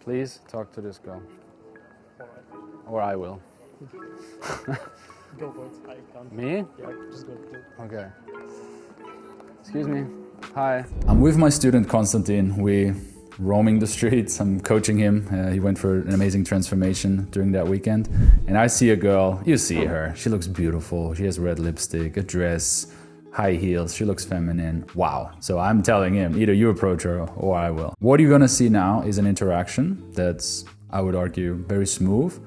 Please talk to this girl. Or I will. Go for it. I can't. Me? Yeah, just go. Okay. Excuse me. Hi. I'm with my student Konstantin. We roaming the streets. I'm coaching him. He went for an amazing transformation during that weekend. And I see a girl. You see her. She looks beautiful. She has red lipstick, a dress, high heels. She looks feminine. Wow. So I'm telling him, either you approach her or I will. What you're gonna see now is an interaction that's, I would argue, very smooth.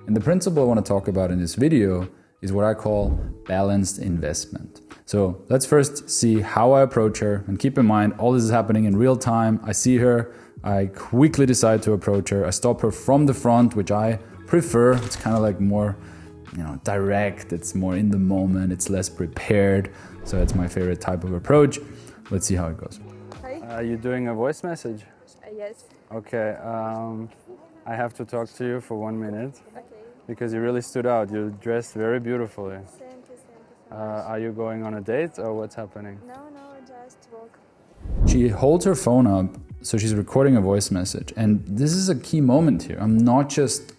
And the principle I want to talk about in this video is what I call balanced investment. So let's first see how I approach her, and keep in mind all this is happening in real time. I see her, I quickly decide to approach her. I stop her from the front, which I prefer. It's kind of like more, direct. It's more in the moment. It's less prepared. So that's my favorite type of approach. Let's see how it goes. Hi. Are you doing a voice message? Yes. Okay. I have to talk to you for 1 minute. Okay. Because you really stood out. You dressed very beautifully. Thank you so much. Are you going on a date or what's happening? No, just walk. She holds her phone up, so she's recording a voice message. And this is a key moment here. I'm not just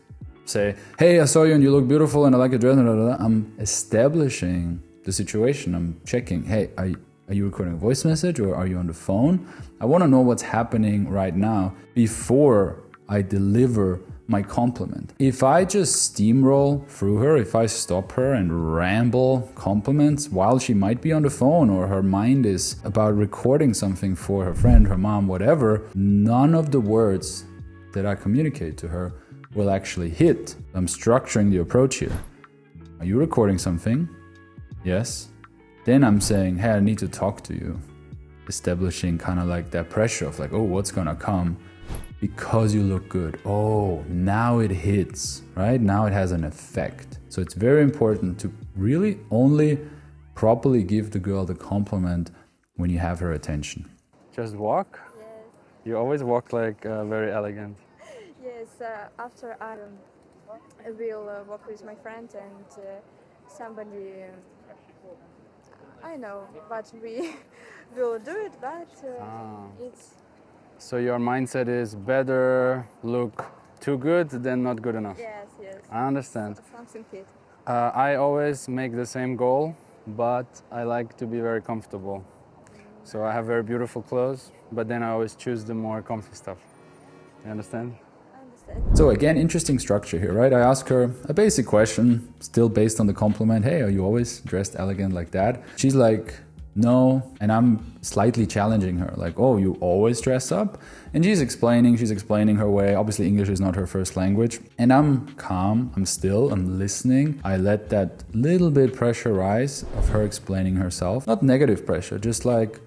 say, hey, I saw you and you look beautiful and I like your dress. I'm establishing the situation. I'm checking, hey, are you recording a voice message or are you on the phone? I want to know what's happening right now before I deliver my compliment. If I just steamroll through her, if I stop her and ramble compliments while she might be on the phone or her mind is about recording something for her friend, her mom, whatever, none of the words that I communicate to her will actually hit. I'm structuring the approach here. Are you recording something? Yes. Then I'm saying, hey, I need to talk to you. Establishing kind of like that pressure of like, oh, what's gonna come? Because you look good. Oh, now it hits, right? Now it has an effect. So it's very important to really only properly give the girl the compliment when you have her attention. Just walk? Yes. You always walk like very elegant. Yes. After I will walk with my friend and somebody. I know, but we will do it. But it's. So your mindset is better look too good than not good enough. Yes. I understand. Something hit. I always make the same goal, but I like to be very comfortable. So I have very beautiful clothes, but then I always choose the more comfy stuff. You understand? I understand. So again, interesting structure here, right? I ask her a basic question, still based on the compliment. Hey, are you always dressed elegant like that? She's like, no. And I'm slightly challenging her, like, oh, you always dress up? And she's explaining her way. Obviously, English is not her first language. And I'm calm, I'm still, I'm listening. I let that little bit pressure rise of her explaining herself. Not negative pressure, just like,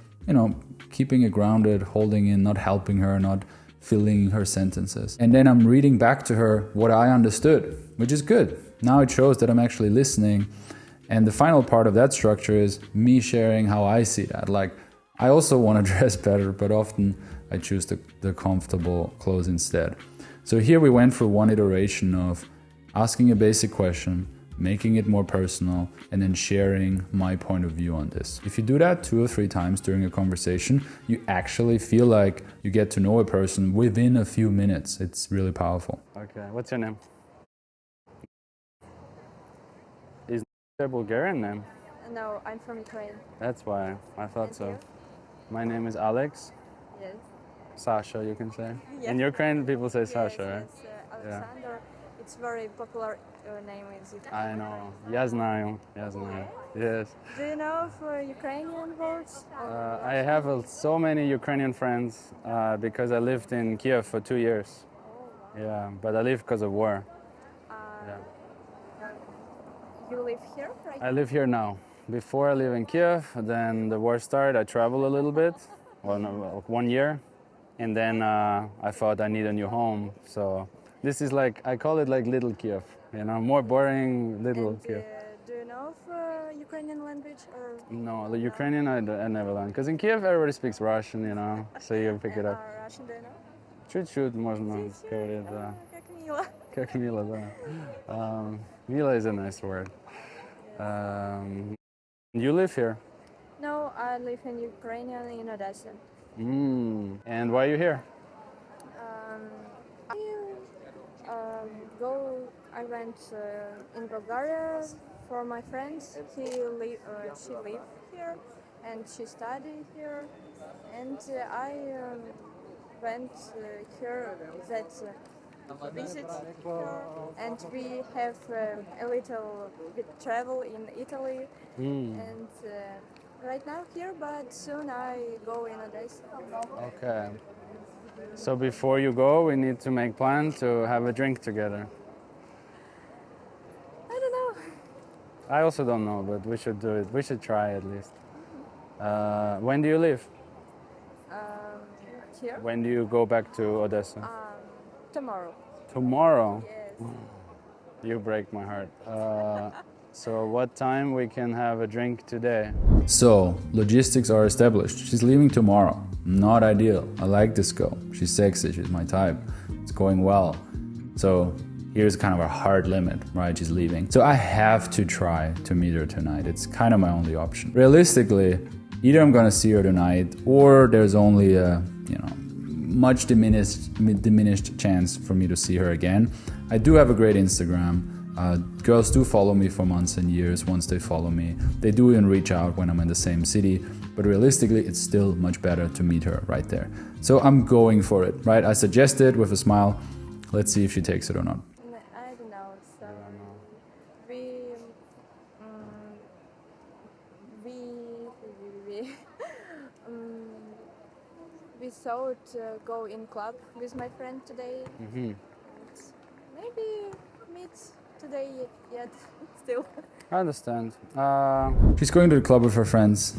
keeping it grounded, holding in, not helping her, not filling her sentences. And then I'm reading back to her what I understood, which is good. Now it shows that I'm actually listening. And the final part of that structure is me sharing how I see that. Like, I also want to dress better, but often I choose the comfortable clothes instead. So here we went through one iteration of asking a basic question, making it more personal, and then sharing my point of view on this. If you do that 2 or 3 times during a conversation, you actually feel like you get to know a person within a few minutes. It's really powerful. Okay, what's your name? Is a Bulgarian name? No, I'm from Ukraine. That's why I thought so. You? My name is Alex. Yes. Sasha, you can say. Yes. In Ukraine, people say Sasha, right? Yes, Alexander. It's very popular name in Ukraine. I know. Я знаю. Yes. Do you know Ukrainian words? I have so many Ukrainian friends because I lived in Kiev for 2 years. Yeah, but I live because of war. Yeah. You live here right I live here now. Before I live in Kiev, then the war started. I traveled a little bit, 1 year, and then I thought I need a new home. So this is like, I call it like little Kiev, more boring little Kiev. Do you know Ukrainian language or? No, the Ukrainian I never learned. Because in Kiev everybody speaks Russian, so you pick it up. Russian, do you know? Чуть-чуть можно сказать, да. Как мило. Как мило, да. Mila is a nice word. You live here? No, I live in Ukraine in Odessa. And why are you here? I went in Bulgaria for my friends. She lived here and she studied here, and I went here that visit her, and we have a little bit travel in Italy, and right now here, but soon I go in Odessa. Okay. So before you go, we need to make plan to have a drink together. I don't know. I also don't know, but we should do it. We should try at least. When do you leave? Here? When do you go back to Odessa? Tomorrow. Tomorrow? Yes. You break my heart. So what time we can have a drink today? So, logistics are established. She's leaving tomorrow. Not ideal. I like this girl. She's sexy. She's my type. It's going well. So, here's kind of a hard limit, right? She's leaving. So I have to try to meet her tonight. It's kind of my only option. Realistically, either I'm gonna see her tonight or there's only a, much diminished chance for me to see her again. I do have a great Instagram. Girls do follow me for months and years. Once they follow me, they do even reach out when I'm in the same city. But realistically, it's still much better to meet her right there. So I'm going for it, right? I suggest it with a smile. Let's see if she takes it or not. I don't know. So we thought go in club with my friend today. Maybe meet today yet still. I understand. She's going to the club with her friends.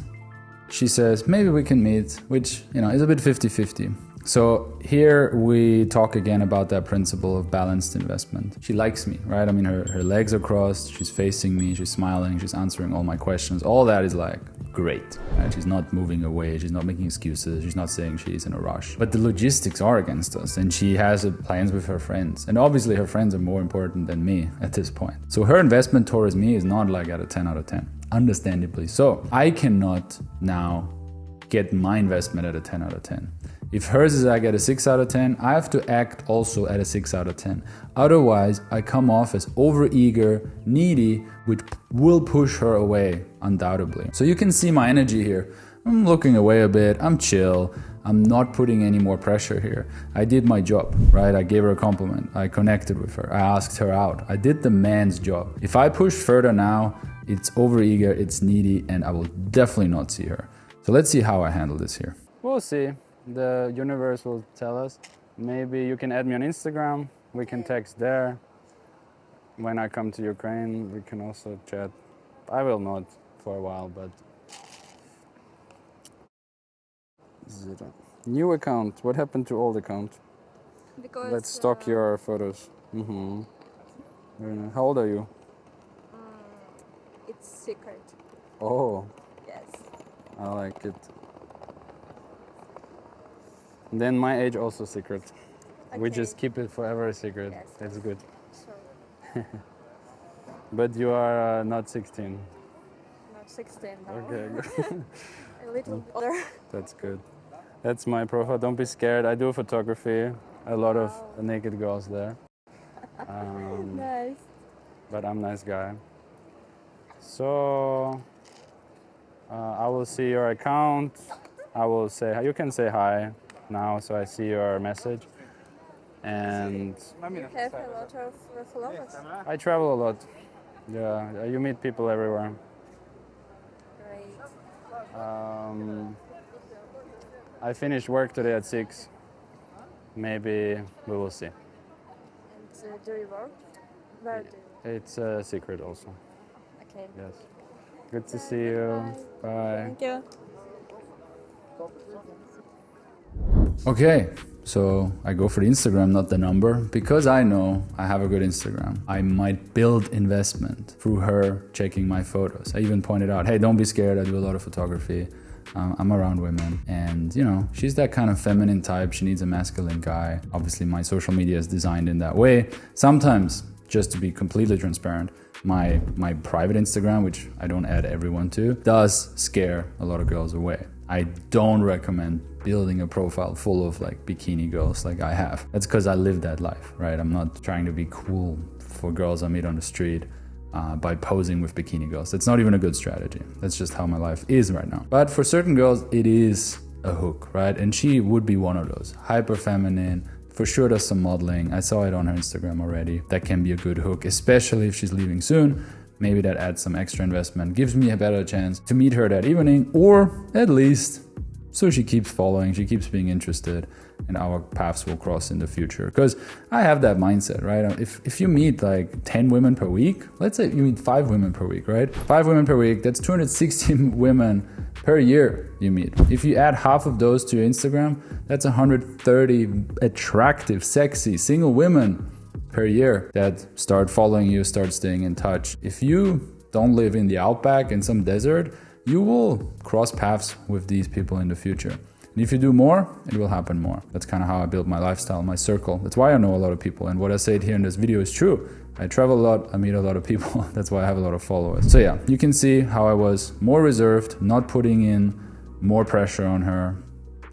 She says, maybe we can meet, which, is a bit 50-50. So here we talk again about that principle of balanced investment. She likes me, right? I mean, her legs are crossed, she's facing me, she's smiling, she's answering all my questions. All that is like, great. Right? She's not moving away, she's not making excuses, she's not saying she's in a rush. But the logistics are against us, and she has plans with her friends. And obviously her friends are more important than me at this point. So her investment towards me is not like at a 10 out of 10. Understandably so. I cannot now get my investment at a 10 out of 10. If hers is like at a 6 out of 10, I have to act also at a 6 out of 10. Otherwise, I come off as overeager, needy, which will push her away, undoubtedly. So you can see my energy here. I'm looking away a bit, I'm chill, I'm not putting any more pressure here. I did my job, right? I gave her a compliment, I connected with her, I asked her out. I did the man's job. If I push further now, it's overeager, it's needy, and I will definitely not see her. So let's see how I handle this here. We'll see. The universe will tell us. Maybe you can add me on Instagram. We can text there. When I come to Ukraine, we can also chat. I will not for a while, but... New account. What happened to old account? Because Let's stalk your photos. How old are you? it's secret. Oh, Yes. I like it. Then my age also secret. We Okay. just keep it forever a secret. Yes. That's good. So But you are not 16. not 16 now. Okay, good. A little older. That's good. That's my profile. Don't be scared. I do photography. A lot of Wow. naked girls there. Nice. But I'm a nice guy. So I will see your account. I will say you can say hi now, so I see your message. And You have a lot of followers. I travel a lot. Yeah, you meet people everywhere. Great. I finished work today at 6. Maybe we will see. And do you work? Where do you? It's a secret also. Okay. Yes. Good to see you. Bye. Thank you. Okay, so I go for the Instagram, not the number, because I know I have a good Instagram. I might build investment through her checking my photos. I even pointed out, hey, don't be scared, I do a lot of photography. I'm around women, and she's that kind of feminine type. She needs a masculine guy. Obviously my social media is designed in that way. Sometimes, just to be completely transparent, my private Instagram, which I don't add everyone to, does scare a lot of girls away. I don't recommend building a profile full of like bikini girls like I have. That's because I live that life, right? I'm not trying to be cool for girls I meet on the street by posing with bikini girls. That's not even a good strategy. That's just how my life is right now. But for certain girls, it is a hook, right? And she would be one of those. Hyper feminine, for sure does some modeling. I saw it on her Instagram already. That can be a good hook, especially if she's leaving soon. Maybe that adds some extra investment, gives me a better chance to meet her that evening, or at least so she keeps following, she keeps being interested, and our paths will cross in the future. Because I have that mindset, right? If you meet like 10 women per week, let's say you meet 5 women per week, right? 5 women per week, that's 260 women per year you meet. If you add half of those to your Instagram, that's 130 attractive, sexy, single women per year that start following you, start staying in touch. If you don't live in the outback in some desert, you will cross paths with these people in the future. And if you do more, it will happen more. That's kind of how I build my lifestyle, my circle. That's why I know a lot of people. And what I said here in this video is true. I travel a lot, I meet a lot of people. That's why I have a lot of followers. So yeah, you can see how I was more reserved, not putting in more pressure on her,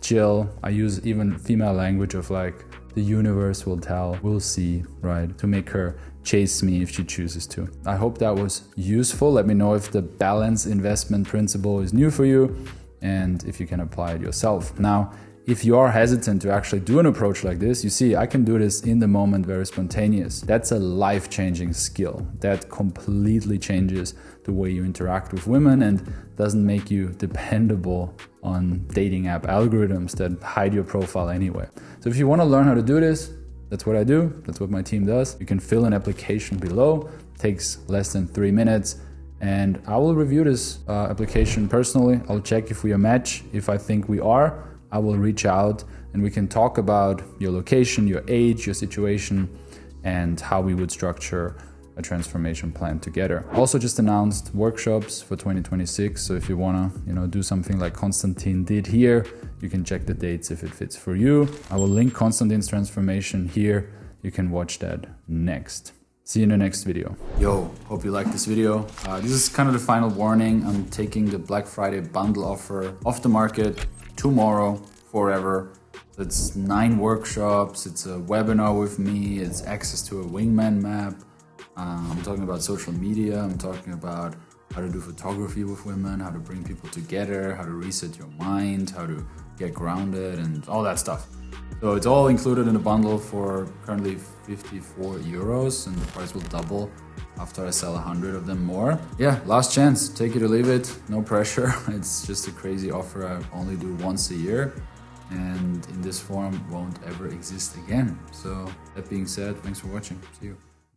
chill. I use even female language of like, the universe will tell, we'll see, right? To make her chase me if she chooses to. I hope that was useful. Let me know if the balance investment principle is new for you and if you can apply it yourself. Now, if you are hesitant to actually do an approach like this, you see, I can do this in the moment, very spontaneous. That's a life-changing skill. That completely changes the way you interact with women and doesn't make you dependable on dating app algorithms that hide your profile anyway. So if you want to learn how to do this, that's what I do. That's what my team does. You can fill an application below. It takes less than 3 minutes. And I will review this application personally. I'll check if we are a match. If I think we are, I will reach out and we can talk about your location, your age, your situation, and how we would structure a transformation plan together. Also just announced workshops for 2026. So if you wanna, do something like Konstantin did here, you can check the dates if it fits for you. I will link Konstantin's transformation here. You can watch that next. See you in the next video. Yo, hope you liked this video. This is kind of the final warning. I'm taking the Black Friday bundle offer off the market tomorrow, forever. It's 9 workshops, it's a webinar with me, it's access to a wingman map. I'm talking about social media, I'm talking about how to do photography with women, how to bring people together, how to reset your mind, how to get grounded and all that stuff. So it's all included in the bundle for currently 54 euros and the price will double after I sell 100 of them more. Yeah, last chance, take it or leave it, no pressure. It's just a crazy offer I only do once a year and in this form won't ever exist again. So that being said, thanks for watching, see you.